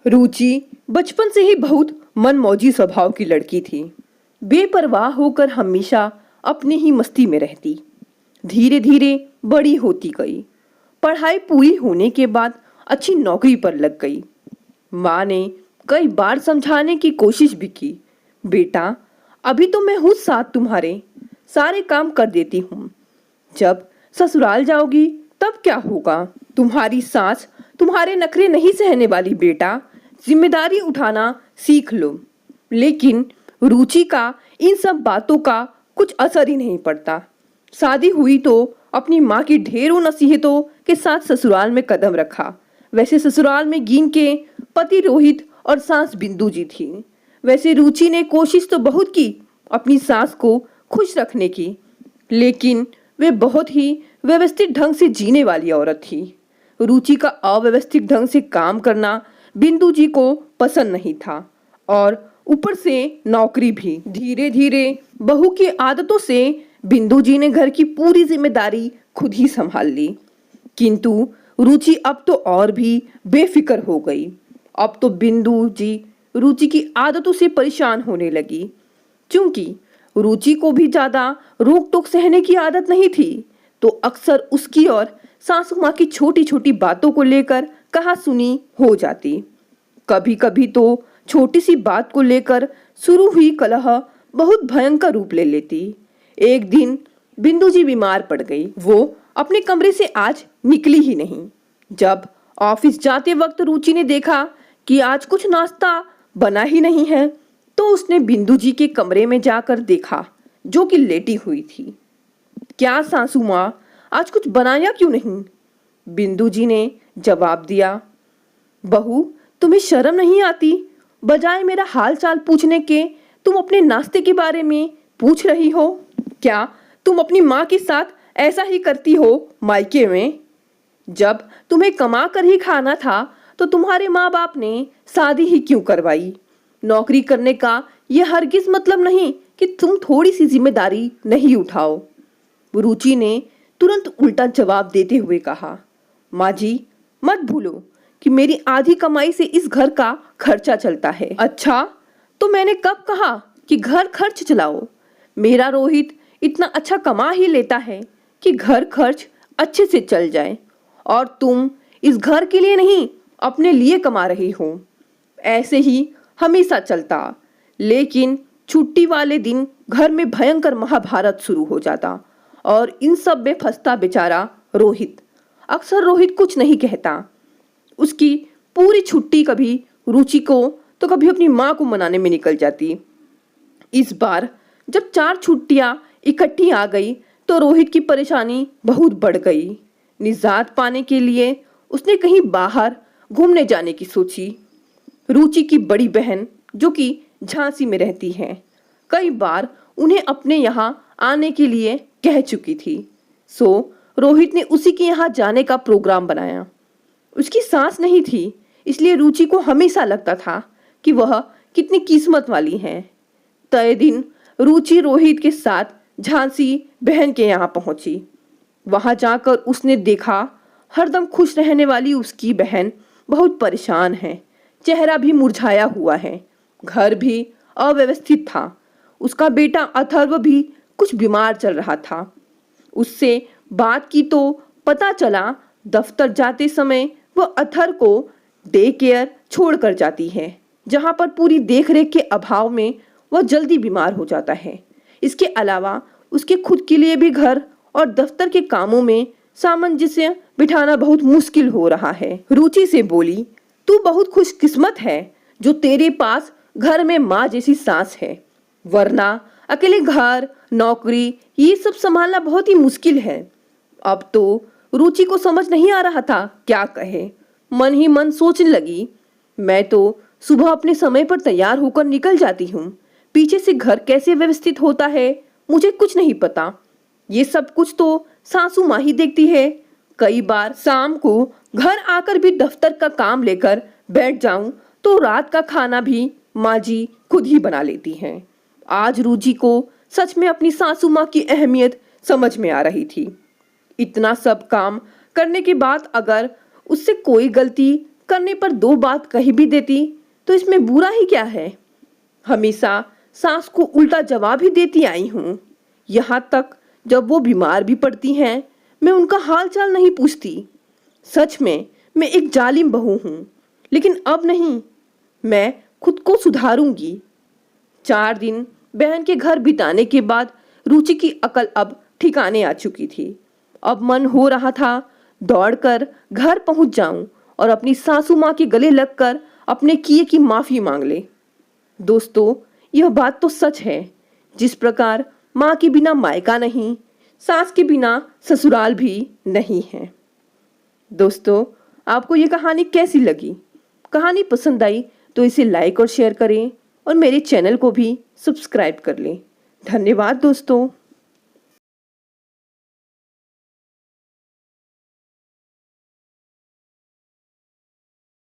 रुचि बचपन से ही बहुत मनमौजी स्वभाव की लड़की थी। बेपरवाह होकर हमेशा अपनी ही मस्ती में रहती। धीरे धीरे बड़ी होती गई। पढ़ाई पूरी होने के बाद अच्छी नौकरी पर लग गई। माँ ने कई बार समझाने की कोशिश भी की, बेटा अभी तो मैं हूँ साथ तुम्हारे, सारे काम कर देती हूँ। जब ससुराल जाओगी तब क्या होगा? तुम्हारी सास तुम्हारे नखरे नहीं सहने वाली बेटा, जिम्मेदारी उठाना सीख लो। लेकिन रुचि का इन सब बातों का कुछ असर ही नहीं पड़ता। शादी हुई तो अपनी माँ की ढेरों नसीहतों के साथ ससुराल में कदम रखा। वैसे ससुराल में गिन के पति रोहित और सास बिंदु जी थी। वैसे रुचि ने कोशिश तो बहुत की अपनी सास को खुश रखने की, लेकिन वे बहुत ही व्यवस्थित ढंग से जीने वाली औरत थी। रुचि का अव्यवस्थित ढंग से काम करना बिंदु जी को पसंद नहीं था, और ऊपर से नौकरी भी। धीरे धीरे बहू की आदतों से बिंदु जी ने घर की पूरी जिम्मेदारी खुद ही संभाल ली। किंतु रुचि अब तो और भी बेफिक्र हो गई। अब तो बिंदु जी रुचि की आदतों से परेशान होने लगी। क्योंकि रुचि को भी ज्यादा रोक टोक सहने की आदत नहीं थी, तो अक्सर उसकी और सासू माँ की छोटी छोटी बातों को लेकर कहा सुनी हो जाती। कभी कभी तो छोटी सी बात को लेकर शुरू हुई कलह बहुत भयंकर रूप ले लेती। एक दिन बिंदु जी बीमार पड़ गई। वो अपने कमरे से आज निकली ही नहीं। जब ऑफिस जाते वक्त रुचि ने देखा कि आज कुछ नाश्ता बना ही नहीं है, तो उसने बिंदु जी के कमरे में जाकर देखा, जो कि लेटी हुई थी। क्या सासू माँ, आज कुछ बनाया क्यों नहीं? बिंदु जी ने जवाब दिया, बहू तुम्हें शर्म नहीं आती? बजाय मेरा हाल चाल पूछने के तुम अपने नाश्ते के बारे में पूछ रही हो। क्या तुम अपनी माँ के साथ ऐसा ही करती हो मायके में? जब तुम्हें कमा कर ही खाना था तो तुम्हारे माँ बाप ने शादी ही क्यों करवाई? नौकरी करने का यह हरगिज मतलब नहीं कि तुम थोड़ी सी जिम्मेदारी नहीं उठाओ। रुचि ने तुरंत उल्टा जवाब देते हुए कहा, माँ जी मत भूलो कि मेरी आधी कमाई से इस घर का खर्चा चलता है। अच्छा, तो मैंने कब कहा कि घर खर्च चलाओ? मेरा रोहित इतना अच्छा कमा ही लेता है कि घर खर्च अच्छे से चल जाए, और तुम इस घर के लिए नहीं अपने लिए कमा रही हो। ऐसे ही हमेशा चलता, लेकिन छुट्टी वाले दिन घर में भयंकर महाभारत शुरू हो जाता और इन सब में फंसता बेचारा रोहित। अक्सर रोहित कुछ नहीं कहता। उसकी पूरी छुट्टी कभी रुचि को तो कभी अपनी माँ को मनाने में निकल जाती। इस बार जब 4 छुट्टियां इकट्ठी आ गई तो रोहित की परेशानी बहुत बढ़ गई। निजात पाने के लिए उसने कहीं बाहर घूमने जाने की सोची। रुचि की बड़ी बहन, जो कि झांसी में रहती है, कई बार उन्हें अपने यहाँ आने के लिए कह चुकी थी। सो रोहित ने उसी के यहाँ जाने का प्रोग्राम बनाया। उसकी सास नहीं थी, इसलिए रुचि को हमेशा लगता था कि वह कितनी किस्मत वाली है। तय दिन रुचि रोहित के साथ झांसी बहन के यहाँ पहुंची। वहां जाकर उसने देखा हरदम खुश रहने वाली उसकी बहन बहुत परेशान है। चेहरा भी मुरझाया हुआ है। घर भी अव्यवस्थित था। उसका बेटा अथर्व भी कुछ बीमार चल रहा था। उससे बात की तो पता चला दफ्तर जाते समय वह अथर्व को डे केयर छोड़ कर जाती है, जहां पर पूरी देखरेख के अभाव में वह जल्दी बीमार हो जाता है। इसके अलावा उसके खुद के लिए भी घर और दफ्तर के कामों में सामंजस्य बिठाना बहुत मुश्किल हो रहा है। रुचि से बोली, तू बहुत खुशकिस्मत है जो तेरे पास घर में माँ जैसी सास है, वरना अकेले घर नौकरी ये सब संभालना बहुत ही मुश्किल है। अब तो रुचि को समझ नहीं आ रहा था क्या कहे। मन ही मन सोचने लगी, मैं तो सुबह अपने समय पर तैयार होकर निकल जाती हूँ, पीछे से घर कैसे व्यवस्थित होता है मुझे कुछ नहीं पता। ये सब कुछ तो सासू माँ ही देखती है। कई बार शाम को घर आकर भी दफ्तर का काम लेकर बैठ जाऊं तो रात का खाना भी माँ जी खुद ही बना लेती हैं। आज रुचि को सच में अपनी सासू माँ की अहमियत समझ में आ रही थी। इतना सब काम करने के बाद अगर उससे कोई गलती करने पर 2 बात कही भी देती तो इसमें बुरा ही क्या है। हमेशा सास को उल्टा जवाब ही देती आई हूँ। यहाँ तक जब वो बीमार भी पड़ती हैं, मैं उनका हाल चाल नहीं पूछती। सच में मैं एक जालिम बहू हूँ, लेकिन अब नहीं, मैं खुद को सुधारूंगी। 4 दिन बहन के घर बिताने के बाद रुचि की अकल अब ठिकाने आ चुकी थी। अब मन हो रहा था दौड़कर घर पहुंच जाऊं और अपनी सासू माँ के गले लगकर अपने किए की माफी मांग ले। दोस्तों, यह बात तो सच है। जिस प्रकार माँ के बिना मायका नहीं, सास के बिना ससुराल भी नहीं है। दोस्तों, आपको ये कहानी कैसी लगी? कहानी पसंद आई तो इसे लाइक और शेयर करें और मेरे चैनल को भी सब्सक्राइब कर लें। धन्यवाद दोस्तों।